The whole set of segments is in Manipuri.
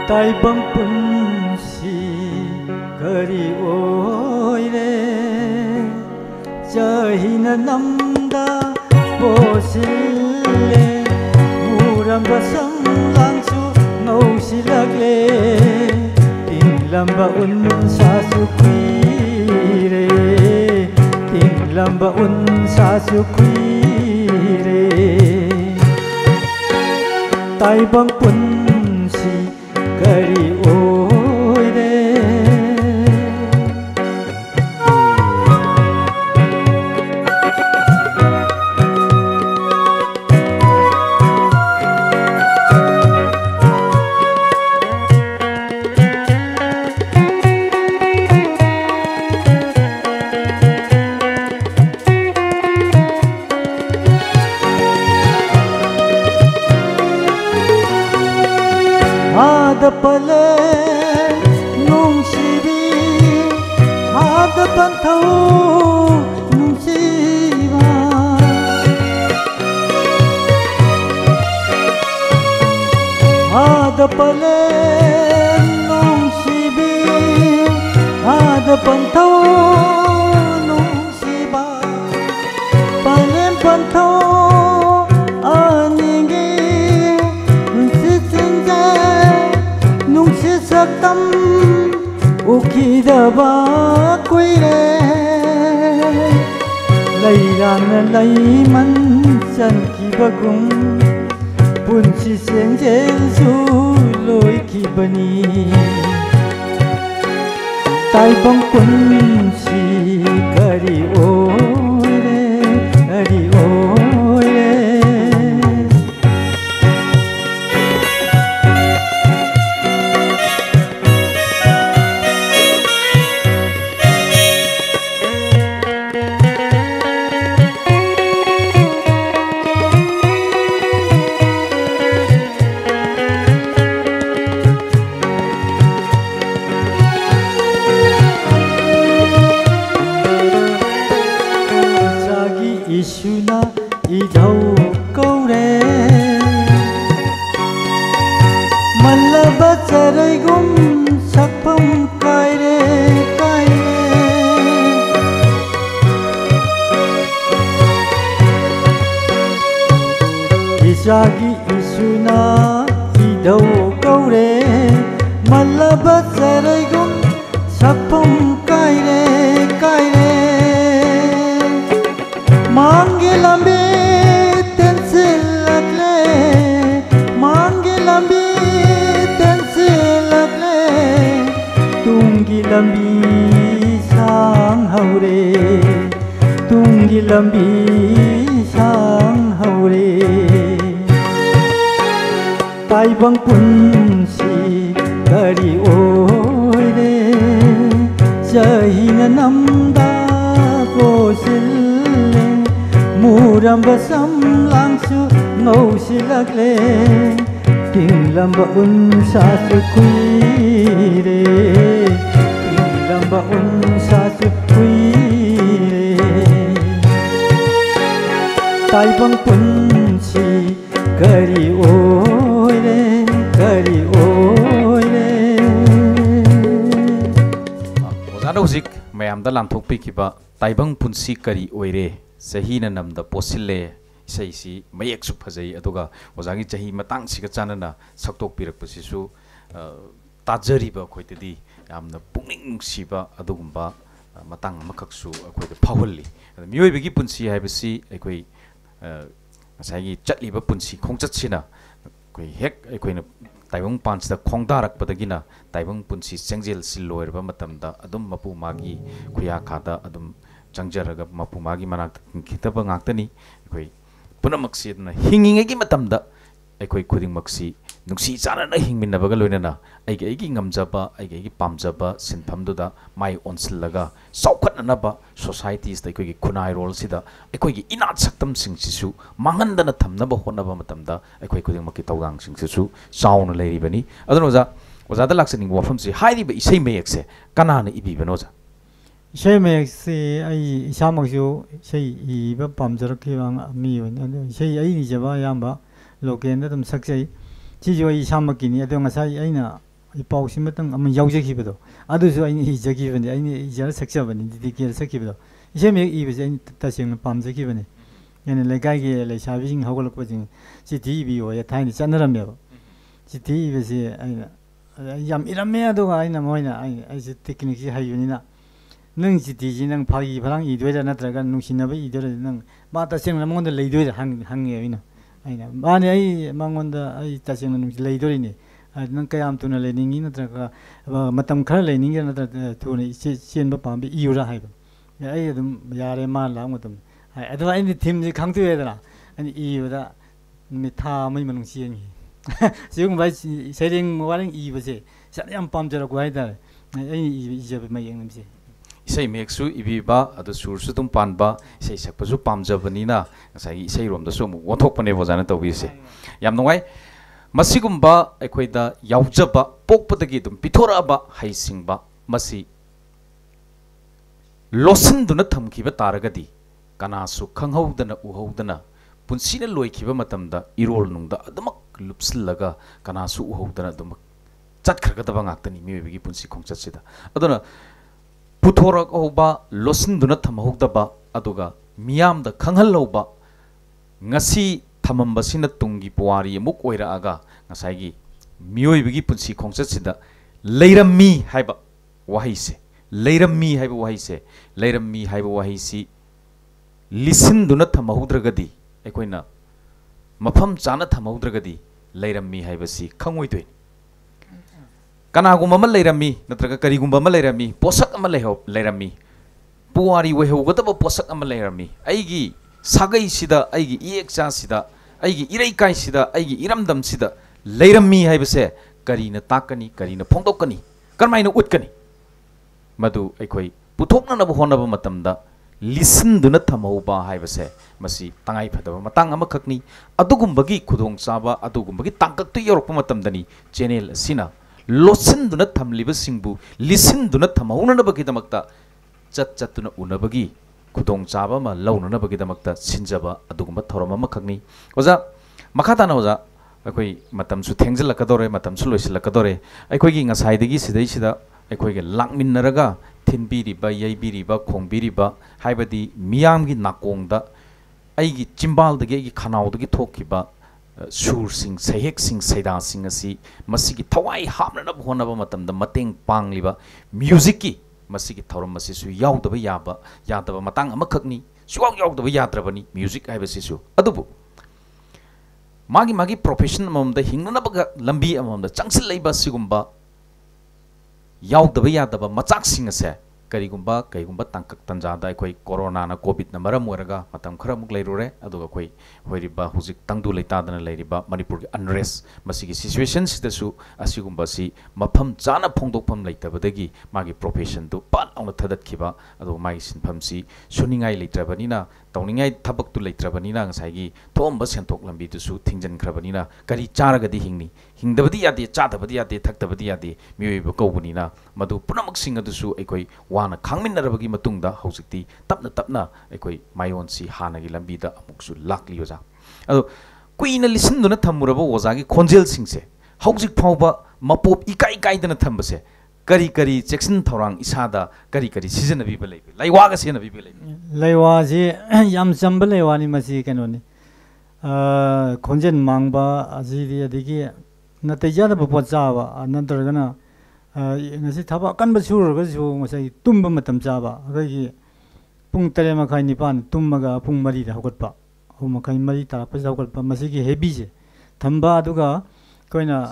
ताइबंग पुंसी करी ओइरे जहिन Namda बोसिले Muramba संलांसु नौसिलगले tinglamba unsa su kuire tinglamba unsa su kuire taibang punsi kari oire pale nung sibi hada pantau nung siba hada pale nung sibi hada pantau nung siba palen pantau tâm ukidaba kuire leirana leiman san kibagum punsi sengjel su loi kibani taibang punsi kari oire kari oire Isuna idau kaure malaba charai gum sakpam kaire kaire isagi isuna idau kaure malaba charai gum sakpam kaire kaire मांगे लंबी तेंसिल लगले मांगे लंबी तेंसिल लगले तुंगी लंबी सांग हौरे तुंगी लंबी सांग हौरे ताइबंग पुंसी करी ओइरे जहिन Namda बोसिल Muramba samlangsu ngausilakle tinglamba unsa su kuire tinglamba unsa su kuire taibang punsi kari oire kari oire ozana hujik mayamda lamthokpi kiba taibang punsi kari oire Sahina namda posile saisi mayak su phajai aduga ozangi chahi matang siga chanana saktok pirak pasisu tajari ba khoitedi yamna pungning siba adugumba matang makaksu akhoi phawalli miyoi begi punsi haibasi akhoi asagi chatli ba punsi khongchat sina koi hek akhoi na taibang pans da khongdarak padagina taibang punsi changjel silloir ba matamda adum mapu magi khuya khada adum Changjaraga mapumagi manak kitaba ngaktani koi punamaksi na hingingegi matamda aikoi khuding maksi nungsi chana na hingminabaga loinana aigi ngamjaba aigi pamjaba sinphamduda mai onsillaga saukhatnaba societies da aikoi khunai role sida aikoi inat saktam singsisu mangandana thamnaba honaba matamda aikoi khuding makki tawgang singsisu sauna leiribani adunoja ozada laksaning wafamsi hairiba isai meyekse kanana ibibanoja Saya meksi ai sama syu saya iba pamjarak kiwang mi wan saya ai ni jaba yamba loken da tum saksai chi jo ai sama kini ado ngasai ai na 이 pausimatang ama yaujakibado adusu aini ijagibani aini ijara saksabani didikir sakibado iseme ibese aini tasing pamjakibani yani legai le shabing hogolakpajing si tv o ya thaini chanarameba si tv se aina yam irame ado aina moina ai si technique si hayunina nang si tv nang phagi pharang idweda natraga nungsinaba idweda nang ma tasing namonda leidweda hangyeina aina mane ai mangonda ai tasing nung leidorini nang kayam tuna leningi natraga matam khara leningi natraga tuna chenba pambi iura haiba ai adum yare ma la matam ai adu ai ni thim ji khangtuedana ani iuda mi tha mai manung siengi 지금 봐 세링 와링 이버세 사람 밤저라고 하이다 아니 이제 뭐 영님세 이세 맥수 이비바 아도 수르수 좀 반바 이세 색바주 밤저버니나 사이 이세롬도 좀 원톡번에 보자는 또 위세 얌농아이 마시금바 에코이다 야우저바 뽁버드기 좀 비토라바 하이싱바 마시 로슨두나 탐기바 따라가디 까나수 캉하우드나 우하우드나 punsi나 loikiba matamda irol nungda adamak lupsillaga kanasu uhodana adamak chatkhragadaba ngaktani miwebigi punsi khongchatsida adona putorak oba losinduna thamahogdaba aduga miyamda khanghalloba ngasi thamambasina tungi puari amuk oiraaga ngasaigi miwebigi punsi khongchatsida leirammi haiba wahise leirammi haiba wahise leirammi haiba wahisi lisinduna thamahogdragadi ꯑꯩꯈꯣꯏꯅ ꯃꯐꯝ ꯆꯥꯅ ꯊꯝꯍꯧꯗ꯭ꯔꯒꯗꯤ ꯂꯩꯔꯝꯃꯤ ꯍꯥꯏꯕꯁꯤ ꯈꯪꯉꯣꯏꯗꯣꯏꯅꯤ ꯀꯅꯥꯒꯨꯝꯕ ꯑꯃ ꯂꯩꯔꯝꯃꯤ ꯅꯠꯇ꯭ꯔꯒ ꯀꯔꯤꯒꯨꯝꯕ ꯑꯃ ꯂꯩꯔꯝꯃꯤ ꯄꯣꯠꯁꯛ ꯑꯃ ꯂꯩꯔꯝꯃꯤ ꯄꯨꯋꯥꯔꯤ ꯑꯣꯏꯍꯧꯒꯗꯕ ꯄꯣꯠꯁꯛ ꯑꯃ ꯂꯩꯔꯝꯃꯤ ꯑꯩꯒꯤ ꯁꯥꯒꯩꯁꯤꯗ ꯑꯩꯒꯤ ꯏꯌꯦꯛꯆꯥꯁꯤꯗ ꯑꯩꯒꯤ ꯏꯔꯩꯀꯥꯏꯁꯤꯗ ꯑꯩꯒꯤ ꯏꯔꯝꯗꯝꯁꯤꯗ ꯂꯩꯔꯝꯃꯤ ꯍꯥꯏꯕꯁꯦ ꯀꯔꯤꯅ ꯇꯥꯛꯀꯅꯤ ꯀꯔꯤꯅ ꯐꯣꯡꯗꯣꯛꯀꯅꯤ ꯀꯔꯝꯍꯥꯏꯅ ꯎꯠꯀꯅꯤ ꯃꯗꯨ ꯑꯩꯈꯣꯏ ꯄꯨꯊꯣꯛꯅꯅꯕ ꯍꯣꯠꯅꯕ ꯃꯇꯝꯗ lisindu나 thamauba haibase masi tangai phadaba matang amakhakni adugumbagi khudongchaba adugumbagi tangkaktu yorokpa matamdani channel asina losinduna thamliba singbu lisinduna thamhaunanabagi damakta chatchatuna unabagi khudongchaba ma launanabagi damakta sinjaba adugumba thorama amakhakni oja makhatana oja akoi matamsu thengjalakadore matamsu loisilakadore aikoigi ngasaidagi sidaisida aikoigi lakminnaraga ꯊꯤꯟꯕꯤꯔꯤꯕ ꯌꯩꯕꯤꯔꯤꯕ ꯈꯣꯡꯕꯤꯔꯤꯕ ꯍꯥꯏꯕꯗꯤ ꯃꯤꯌꯥꯝꯒꯤ ꯅꯥꯀꯣꯡꯗ ꯑꯩꯒꯤ ꯆꯤꯝꯕꯥꯜꯗꯒꯤ ꯑꯩꯒꯤ ꯈꯅꯥꯎꯗꯒꯤ ꯊꯣꯛꯈꯤꯕ ꯁꯨꯔꯁꯤꯡ ꯁꯩꯍꯦꯛꯁꯤꯡ ꯁꯩꯗꯥꯁꯤꯡ ꯑꯁꯤ ꯃꯁꯤꯒꯤ ꯊꯋꯥꯏ ꯍꯥꯞꯅꯅꯕ ꯍꯣꯠꯅꯕ ꯃꯇꯝꯗ ꯃꯇꯦꯡ ꯄꯥꯡꯂꯤꯕ ꯃ꯭ꯌꯨꯖꯤꯛꯀꯤ ꯃꯁꯤꯒꯤ ꯊꯧꯔꯝ ꯑꯁꯤꯁꯨ ꯌꯥꯎꯗꯕ ꯌꯥꯗꯕ ꯃꯇꯥꯡ ꯑꯃꯈꯛꯅꯤ ꯁꯨꯡꯌꯥꯎ ꯌꯥꯎꯗꯕ ꯌꯥꯗ꯭ꯔꯕꯅꯤ ꯃ꯭ꯌꯨꯖꯤꯛ ꯍꯥꯏꯕꯁꯤꯁꯨ ꯑꯗꯨꯕꯨ ꯃꯥꯒꯤ ꯄ꯭ꯔꯣꯐꯦꯁꯟ ꯑꯃꯃꯝꯗ ꯍꯤꯡꯅꯅꯕ ꯂꯝꯕꯤ ꯑꯃꯃꯝꯗ ꯆꯪꯁꯤꯜꯂꯛꯏꯕ ꯑꯁꯤꯒꯨꯝꯕ ꯌꯥꯎꯗꯕ ꯌꯥꯗꯕ ꯃꯆꯥꯛꯁꯤꯡ ꯑꯁꯦ ꯀꯔꯤꯒꯨꯝꯕ ꯀꯩꯒꯨꯝꯕ ꯇꯥꯡꯀꯛ ꯇꯟꯖꯥꯗ ꯑꯩꯈꯣꯏ ꯀꯣꯔꯣꯅꯥꯅ ꯀꯣꯚꯤꯗꯅ ꯃꯔꯝ ꯑꯣꯏꯔꯒ ꯃꯇꯝ ꯈꯔꯃꯨꯛ ꯂꯩꯔꯨꯔꯦ ꯑꯗꯨꯒ ꯑꯩꯈꯣꯏ ꯑꯣꯏꯔꯤꯕ ꯍꯧꯖꯤꯛ ꯇꯪꯗꯨ ꯂꯩꯇꯥꯗꯅ ꯂꯩꯔꯤꯕ ꯃꯅꯤꯄꯨꯔꯒꯤ ꯑꯟꯔꯦꯁ ꯃꯁꯤꯒꯤ ꯁꯤꯆꯨꯋꯦꯁꯟꯁꯤꯗꯁꯨ ꯑꯁꯤꯒꯨꯝꯕꯁꯤ ꯃꯐꯝ ꯆꯥꯅ ꯐꯣꯡꯗꯣꯛꯐꯝ ꯂꯩꯇꯕꯗꯒꯤ ꯃꯥꯒꯤ ꯄ꯭ꯔꯣꯐꯦꯁꯟꯗꯨ ꯄꯥꯠ ꯂꯥꯎꯅ ꯊꯗꯠꯈꯤꯕ ꯑꯗꯨꯒ ꯃꯥꯒꯤ ꯁꯤꯟꯐꯝꯁꯤ ꯁꯨꯅꯤꯡꯉꯥꯏ ꯂꯩꯇ꯭ꯔꯕꯅꯤꯅ ꯇꯧꯅꯤꯡꯉꯥꯏ ꯊꯕꯛꯇꯨ ꯂꯩꯇ꯭ꯔꯕꯅꯤꯅ ꯉꯁꯥꯏꯒꯤ ꯊꯣꯛꯑꯝꯕ ꯁꯦꯟꯊꯣꯛ ꯂꯝꯕꯤꯗꯨꯁꯨ ꯊꯤꯡꯖꯤꯟꯈ꯭ꯔꯕꯅꯤꯅ ꯀꯔꯤ ꯆꯥꯔꯒꯗꯤ ꯍꯤꯡꯅꯤ ꯍꯤꯡꯗꯕꯗꯤ ꯌꯥꯗꯦ ꯆꯥꯗꯕꯗꯤ ꯌꯥꯗꯦ ꯊꯛꯇꯕꯗꯤ ꯌꯥꯗꯦ ꯃꯤꯑꯣꯏꯕ ꯀꯧꯕꯅꯤꯅ ꯃꯗꯨ ꯄꯨꯝꯅꯃꯛꯁꯤꯡ ꯑꯗꯨꯁꯨ ꯑꯩꯈꯣꯏ ꯋꯥꯅ ꯈꯥꯡꯃꯤꯟꯅꯔꯕꯒꯤ ꯃꯇꯨꯡꯗ ꯍꯧꯖꯤꯛꯇꯤ ꯇꯞꯅ ꯇꯞꯅ ꯑꯩꯈꯣꯏ ꯃꯥꯏꯌꯣꯟꯁꯤ ꯍꯥꯟꯅꯒꯤ ꯂꯝꯕꯤꯗ ꯑꯃꯨꯛꯁꯨ ꯂꯥꯛꯂꯤ ꯑꯣꯖꯥ ꯑꯗꯣ ꯀꯨꯏꯅ ꯂꯤꯁꯤꯟꯗꯨꯅ ꯊꯝꯃꯨꯔꯕ ꯑꯣꯖꯥꯒꯤ ꯈꯣꯟꯖꯦꯜꯁꯤꯡꯁꯦ ꯍꯧꯖꯤꯛ ꯐꯥꯎꯕ ꯃꯄꯣꯞ ꯏꯀꯥꯏ ꯀꯥꯏꯗꯅ ꯊꯝꯕꯁꯦ ꯀꯔꯤ ꯀꯔꯤ ꯆꯦꯛꯁꯤꯟ ꯊꯧꯔꯥꯡ ꯏꯁꯥꯗ ꯀꯔꯤ ꯀꯔꯤ ꯁꯤꯖꯤꯟꯅꯕꯤꯕ ꯂꯩꯕꯤ ꯂꯩꯋꯥꯒ ꯁꯤꯖꯤꯟꯅꯕꯤꯕ ꯂꯩꯕꯤ ꯂꯩꯋꯥꯁꯤ ꯌꯥꯝ ꯆꯝꯕ ꯂꯩꯋꯥꯅꯤ ꯃꯁꯤ ꯀꯩꯅꯣꯅꯤ ꯈꯣꯟꯖꯦꯜ ꯃꯥꯡꯕ ꯑꯁꯤꯗꯤ ꯑꯗꯒꯤ ꯅꯥꯇꯩ ꯆꯥꯗꯕ ꯄꯣꯠ ꯆꯥꯕ ꯅꯠꯇ꯭ꯔꯒꯅ ngasi thaba kanba surga su ngasai tumba matam chaba agai pung 3:30 9 tummaga pung 3 da hokatpa homakai 3 tarappa hokatpa masigi hebi je thamba aduga koina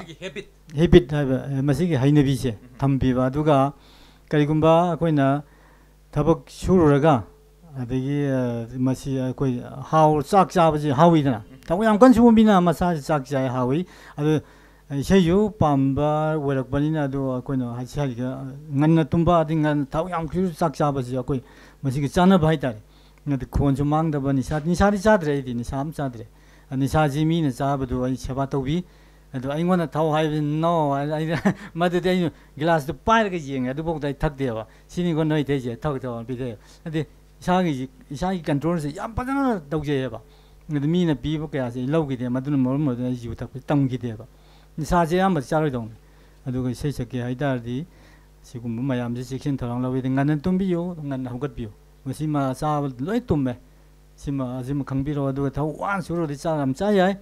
habit haiba masigi hainabi je thambiba aduga karigumba koina thabak sururaga adagi masi koi haw chak chaba je hawidana tabu yam kan sumina masa chak chai hawi adu 이세요 밤바 외럭번이나 도 거기는 하시하리가 간나 tumba 딩간 타고 양큐 싹잡아지 거기 뭐시기 짜나 바이다리 근데 그건 좀 망다 보니 니사리 짜드래 니 삼 짜드래 니사지미는 짜버도 아이 쳐바도비 또 아이고나 타고 하이 노 아이 마데데 글라스도 빠르게 지행 아도 보다 탁대와 신이 건 너희 되지 탁도 비대 근데 이상이 컨트롤에서 얌 빠잖아 독제해 봐 근데 미나 비보게 하지 일로게 돼 마두는 뭘 이유 탁 땅기 돼 봐 사제 한번 자르동 ꯑꯗꯨꯒ ꯏꯁꯩ ꯁꯛꯀꯦ ꯍꯥꯏꯇꯥꯔꯗꯤ ꯁꯤꯒꯨꯝꯕ ꯃꯌꯥꯝꯁꯦ ꯆꯦꯛꯁꯤꯟ ꯊꯧꯔꯥꯡ ꯂꯧꯋꯤ ꯉꯟꯅ ꯇꯨꯝꯕꯤꯌꯨ ꯉꯟꯅ ꯍꯧꯒꯠꯄꯤꯌꯨ ꯃꯁꯤꯃ ꯆꯥꯕ ꯂꯣꯏ ꯇꯨꯝꯃꯦ ꯁꯤꯃ ꯈꯪꯕꯤꯔꯣ ꯑꯗꯨꯒ ꯊꯕꯛ ꯋꯥꯅ ꯁꯨꯔꯗꯤ ꯆꯥꯛ ꯌꯥꯝ ꯆꯥ ꯌꯥꯏ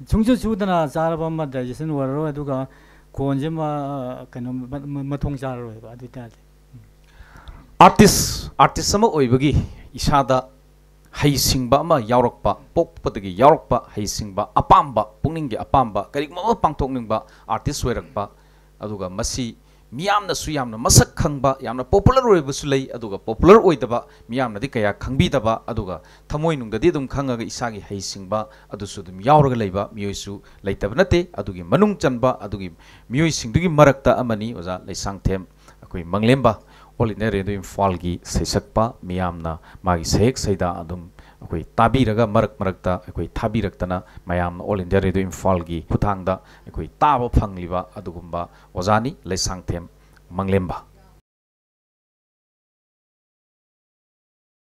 ꯁꯨꯡꯁꯨ ꯁꯨꯗꯅ ꯆꯥꯔꯕ ꯑꯃ ꯗꯥꯏꯖꯦꯁꯟ ꯑꯣꯏꯔꯔꯣꯏ ꯑꯗꯨꯒ ꯈꯣꯟꯁꯦ ꯀꯩꯅꯣ ꯃꯊꯣꯡ ꯆꯥꯔꯔꯣꯏꯕ ꯑꯗꯨ ꯑꯣꯏꯇꯥꯔꯗꯤ ꯑꯥꯔꯇꯤꯁ ꯑꯃ ꯑꯣꯏꯕꯒꯤ ꯏꯁꯥꯗ ꯍꯩꯁꯤꯡꯕ ꯑꯃ ꯌꯥꯎꯔꯛꯄ ꯄꯣꯛꯄꯗꯒꯤ ꯌꯥꯎꯔꯛꯄ ꯍꯩꯁꯤꯡꯕ ꯑꯄꯥꯝꯕ ꯄꯨꯛꯅꯤꯡꯒꯤ ꯑꯄꯥꯝꯕ ꯀꯔꯤꯒꯨꯝꯕ ꯑꯃ ꯄꯥꯡꯊꯣꯛꯅꯤꯡꯕ ꯑꯥꯔꯇꯤꯁ ꯑꯣꯏꯔꯛꯄ ꯑꯗꯨꯒ ꯃꯁꯤ ꯃꯤꯌꯥꯝꯅꯁꯨ ꯌꯥꯝꯅ ꯃꯁꯛ ꯈꯪꯕ ꯌꯥꯝꯅ ꯄꯣꯄꯨꯂꯔ ꯑꯣꯏꯕꯁꯨ ꯂꯩ ꯑꯗꯨꯒ ꯄꯣꯄꯨꯂꯔ ꯑꯣꯏꯗꯕ ꯃꯤꯌꯥꯝꯅꯗꯤ ꯀꯌꯥ ꯈꯪꯕꯤꯗꯕ ꯑꯗꯨꯒ ꯊꯃꯣꯏꯅꯨꯡꯗꯗꯤ ꯑꯗꯨꯝ ꯈꯪꯉꯒ ꯏꯁꯥꯒꯤ ꯍꯩꯁꯤꯡꯕ ꯑꯗꯨꯁꯨ ꯑꯗꯨꯝ ꯌꯥꯎꯔꯒ ꯂꯩꯕ ꯃꯤꯑꯣꯏꯁꯨ ꯂꯩꯇꯕ ꯅꯠꯇꯦ ꯑꯗꯨꯒꯤ ꯃꯅꯨꯡ ꯆꯟꯕ ꯑꯗꯨꯒꯤ ꯃꯤꯑꯣꯏꯁꯤꯡꯗꯨꯒꯤ ꯃꯔꯛꯇ ꯑꯃꯅꯤ ꯑꯣꯖꯥ ꯂꯩꯁꯥꯡꯊꯦꯝ ꯑꯩꯈꯣꯏ ꯃꯪꯂꯦꯝꯕ ꯑꯣꯜ ꯏꯟꯗꯤꯌꯥ ꯔꯦꯗꯤꯑꯣ ꯏꯝꯐꯥꯜꯒꯤ ꯁꯩꯁꯛꯄ ꯃꯤꯌꯥꯝꯅ ꯃꯥꯒꯤ ꯁꯩꯍꯦꯛ ꯁꯩꯗꯥ ꯑꯗꯨꯝ ꯑꯩꯈꯣꯏ ꯇꯥꯕꯤꯔꯒ ꯃꯔꯛꯇ ꯑꯩꯈꯣꯏ ꯊꯥꯕꯤꯔꯛꯇꯅ ꯃꯌꯥꯝꯅ ꯑꯣꯜ ꯏꯟꯗꯤꯌꯥ ꯔꯦꯗꯤꯑꯣ ꯏꯝꯐꯥꯜꯒꯤ ꯈꯨꯠꯊꯥꯡꯗ ꯑꯩꯈꯣꯏ ꯇꯥꯕ ꯐꯪꯂꯤꯕ ꯑꯗꯨꯒꯨꯝꯕ ꯑꯣꯖꯥꯅꯤ ꯂꯩꯁꯥꯡꯊꯦꯝ ꯃꯪꯂꯦꯝꯕ